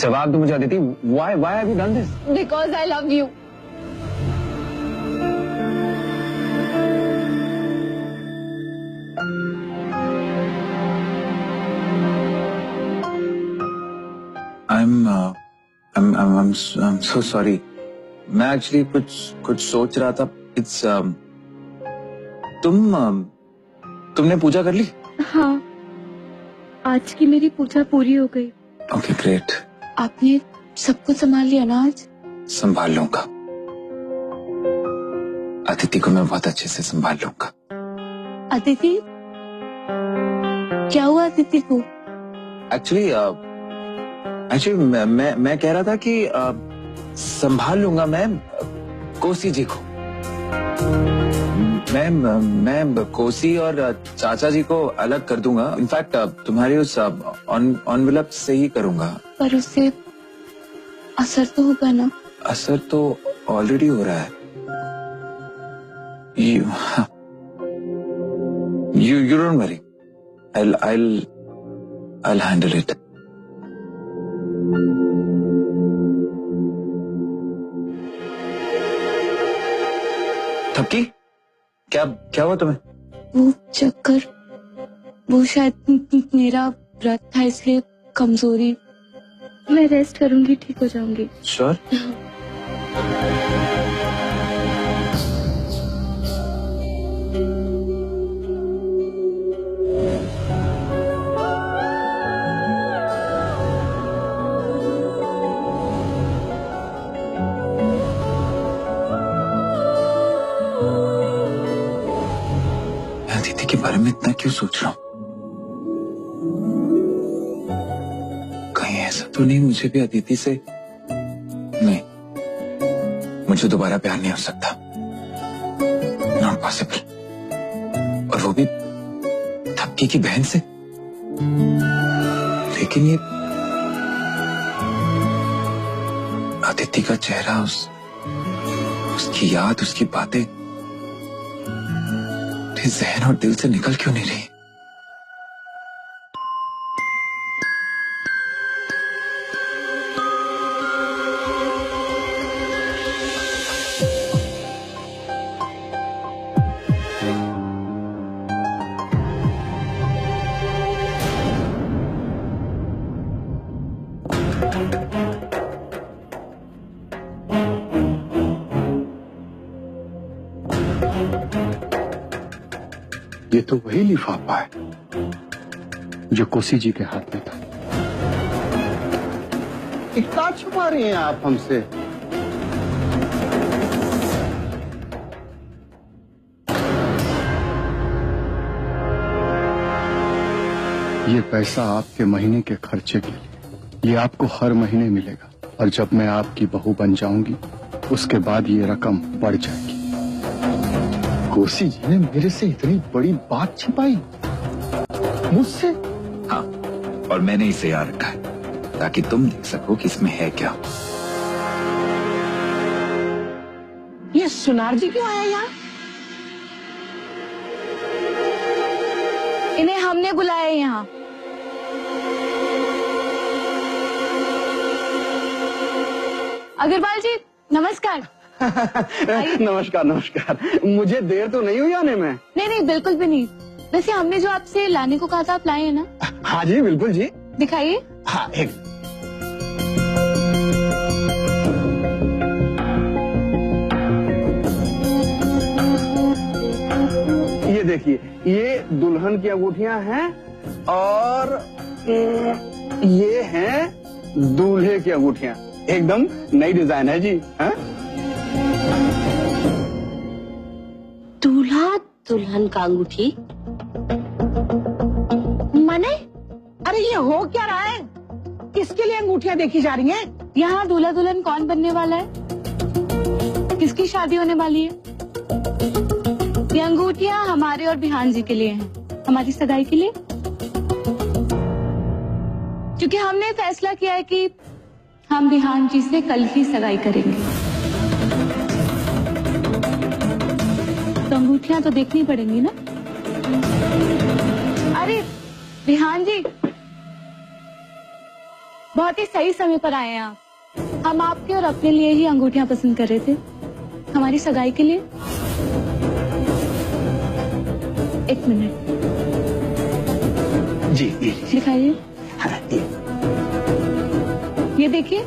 जवाब दो मुझे Aditi, why have you done this? Because I love you. I'm so sorry. मैं एक्चुअली कुछ सोच रहा था. It's तुमने पूजा कर ली? हाँ, आज की मेरी पूजा पूरी हो गई. Okay, great. आपने सब कुछ संभाल लिया ना आज? संभाल लूंगा. अदिति को मैं बहुत अच्छे से संभाल लूंगा. अदिति? क्या हुआ अदिति को? एक्चुअली मैं कह रहा था कि संभाल लूंगा मैं कोसी जी को. मैं कोसी और चाचा जी को अलग कर दूंगा. इनफैक्ट तुम्हारी उस एनवेलप से ही करूंगा. पर उससे असर तो होगा ना? असर तो ऑलरेडी हो रहा है. You don't worry. I'll handle it. थपकी, क्या हुआ तुम्हें? वो चक्कर, वो शायद मेरा व्रत था इसलिए कमजोरी. मैं रेस्ट करूंगी, ठीक हो जाऊंगी. श्योर? अदिति के बारे में इतना क्यों सोच रहा हूँ? कहीं ऐसा तो नहीं मुझे भी अदिति से? नहीं, मुझे दोबारा प्यार नहीं हो सकता. Not possible. और वो भी थपकी की बहन से. लेकिन ये अदिति का चेहरा, उसकी याद, उसकी बातें ज़हन और दिल से निकल क्यों नहीं रही? ये तो वही लिफाफा है जो कोसी जी के हाथ में था. इतना छुपा रही हैं आप हमसे? ये पैसा आपके महीने के खर्चे के लिए, ये आपको हर महीने मिलेगा. और जब मैं आपकी बहू बन जाऊंगी उसके बाद ये रकम बढ़ जाएगी. कोसी जी ने मेरे से इतनी बड़ी बात छिपाई मुझसे? हाँ, और मैंने इसे याद रखा है ताकि तुम देख सको कि इसमें है क्या. ये सुनार जी क्यों आया यहाँ? इन्हें हमने बुलाया है यहाँ. अग्रवाल जी नमस्कार. नमस्कार नमस्कार. मुझे देर तो नहीं हुई आने में? नहीं, बिल्कुल भी नहीं. वैसे हमने जो आपसे लाने को कहा था आप लाए हैं ना? हाँ जी बिल्कुल जी. दिखाइए. हाँ, एक ये देखिए, ये दुल्हन की अंगूठियां हैं और ये हैं दूल्हे की अंगूठियां. एकदम नई डिजाइन है जी. हाँ? दूल्हा दुल्हन का अंगूठी? मने? अरे ये हो क्या रहा है? किसके लिए अंगूठियां देखी जा रही हैं? यहाँ दूल्हा दुल्हन कौन बनने वाला है? किसकी शादी होने वाली है? ये अंगूठियां हमारे और बिहान जी के लिए हैं. हमारी सगाई के लिए. क्योंकि हमने फैसला किया है कि हम बिहान जी से कल ही सगाई करेंगे. तो अंगूठियां तो देखनी पड़ेंगी ना. अरे बिहान जी, बहुत ही सही समय पर आए हैं आप। हम आपके और अपने लिए ही अंगूठियां पसंद कर रहे थे, हमारी सगाई के लिए। एक मिनट जी ये दिखाइए। हाँ, ये ये देखिए,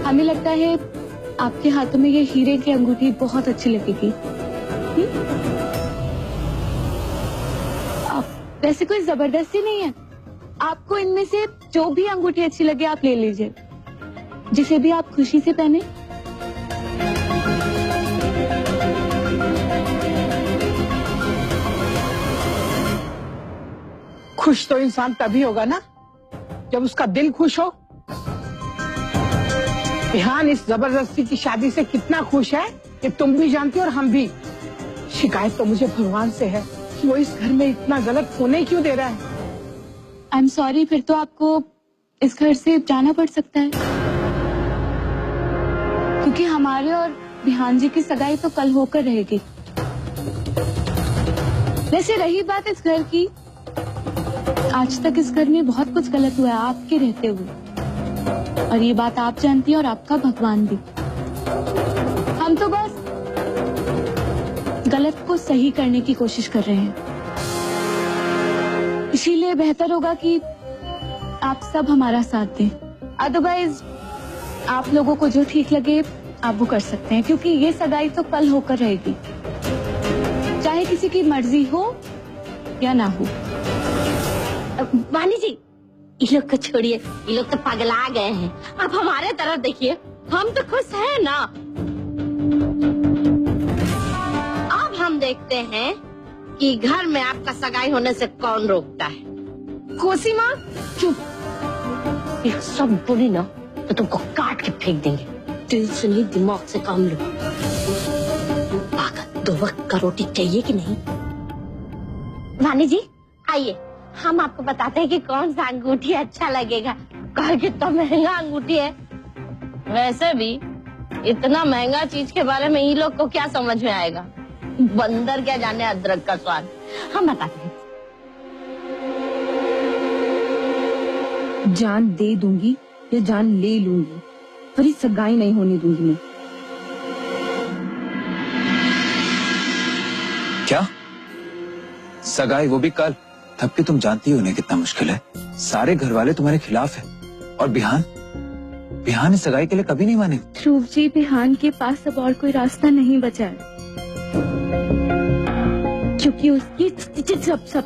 हमें लगता है आपके हाथों में ये हीरे की अंगूठी बहुत अच्छी लगेगी। वैसे कोई जबरदस्ती नहीं है, आपको इनमें से जो भी अंगूठी अच्छी लगे आप ले लीजिए, जिसे भी आप खुशी से पहने। खुश तो इंसान तभी होगा ना जब उसका दिल खुश हो। विहान इस जबरदस्ती की शादी से कितना खुश है ये तुम भी जानती हो और हम भी। शिकायत तो मुझे भगवान से है कि वो इस घर में इतना गलत होने क्यों दे रहा है। आई एम सॉरी, फिर तो आपको इस घर से जाना पड़ सकता है, क्योंकि हमारे और विहान जी की सगाई तो कल होकर रहेगी। वैसे रही बात इस घर की, आज तक इस घर में बहुत कुछ गलत हुआ है आपके रहते हुए, और ये बात आप जानती हैं और आपका भगवान भी। हम तो बस गलत को सही करने की कोशिश कर रहे हैं, इसीलिए बेहतर होगा कि आप सब हमारा साथ दें। अदरवाइज आप लोगों को जो ठीक लगे आप वो कर सकते हैं, क्योंकि ये सगाई तो कल होकर रहेगी, चाहे किसी की मर्जी हो या ना हो। वानी जी, ये लोग को छोड़िए, ये लोग तो पगला गए हैं। आप हमारे तरफ देखिए, हम तो खुश हैं ना। अब हम देखते हैं कि घर में आपका सगाई होने से कौन रोकता है। कोसी माँ चुप, एक सब बोली ना तो तुमको काट के फेंक देंगे। टेंशन ही दिमाग से काम लो। पागल, 2 वक्त का रोटी चाहिए कि नहीं? वानी जी आइए, हम आपको बताते हैं कि कौन सा अंगूठी अच्छा लगेगा। कहा कितना महंगा अंगूठी है। वैसे भी इतना महंगा चीज के बारे में ये लोग को क्या समझ में आएगा। बंदर क्या जाने अदरक का स्वाद। हम बताते हैं। जान दे दूंगी या जान ले लूंगी, पर ये सगाई नहीं होने दूंगी मैं। क्या सगाई, वो भी कल? तब कि तुम जानती हो उन्हें कितना मुश्किल है। सारे घर वाले तुम्हारे खिलाफ हैं, और बिहान इस सगाई के लिए कभी नहीं माने। ध्रुव जी, बिहान के पास अब और कोई रास्ता नहीं बचा है, क्योंकि उसकी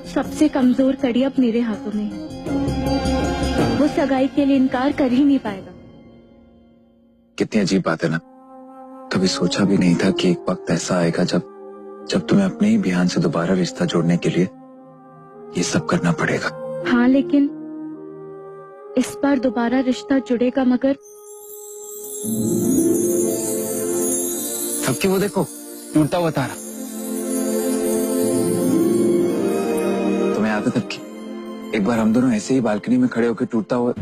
सबसे कमजोर कड़ी अब मेरे हाथों में है। वो सगाई के लिए इनकार कर ही नहीं पाएगा। कितनी अजीब बात है ना, कभी सोचा भी नहीं था कि एक वक्त ऐसा आएगा जब तुम्हें अपने ही बिहान से दोबारा रिश्ता जोड़ने के लिए ये सब करना पड़ेगा। हाँ, लेकिन इस बार दोबारा रिश्ता जुड़ेगा, मगर तब कि वो देखो टूटता हुआ तारा। तुम्हें याद है तब की एक बार हम दोनों ऐसे ही बालकनी में खड़े होकर टूटता हुआ।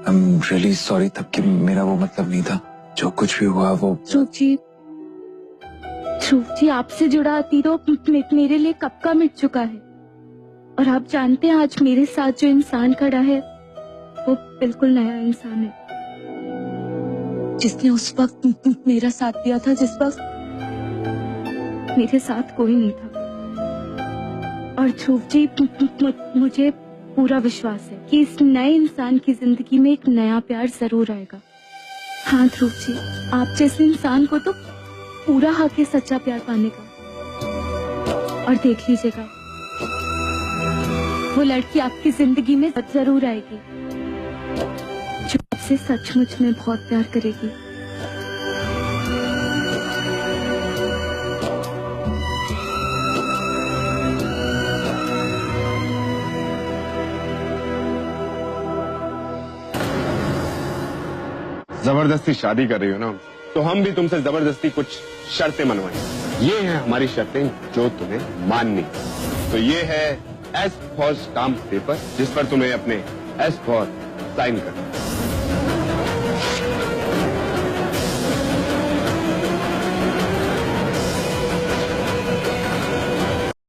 I'm really sorry, तब कि मेरा वो मतलब नहीं था। जो कुछ भी हुआ वो। ध्रुव जी, आपसे जुड़ा अतीत तो मेरे लिए कब का मिट चुका है, और आप जानते हैं आज मेरे साथ जो इंसान खड़ा है वो बिल्कुल नया इंसान है, जिसने उस वक्त मेरा साथ दिया था जिस वक्त मेरे साथ कोई नहीं था। और ध्रुव जी, मुझे पूरा विश्वास है कि इस नए इंसान की जिंदगी में एक नया प्यार जरूर आएगा। हाँ ध्रुव जी, आप जैसे इंसान को तो पूरा हक है सच्चा प्यार पाने का। और देख लीजिएगा, वो लड़की आपकी जिंदगी में जरूर आएगी जो आपसे सचमुच में बहुत प्यार करेगी। जबरदस्ती शादी कर रही हो ना, तो हम भी तुमसे जबरदस्ती कुछ शर्तें मनवाएंगे। ये हैं हमारी शर्तें जो तुम्हें माननी। तो ये है एस फॉर स्टाम्प पेपर, जिस पर तुम्हें अपने एस फॉर साइन कर।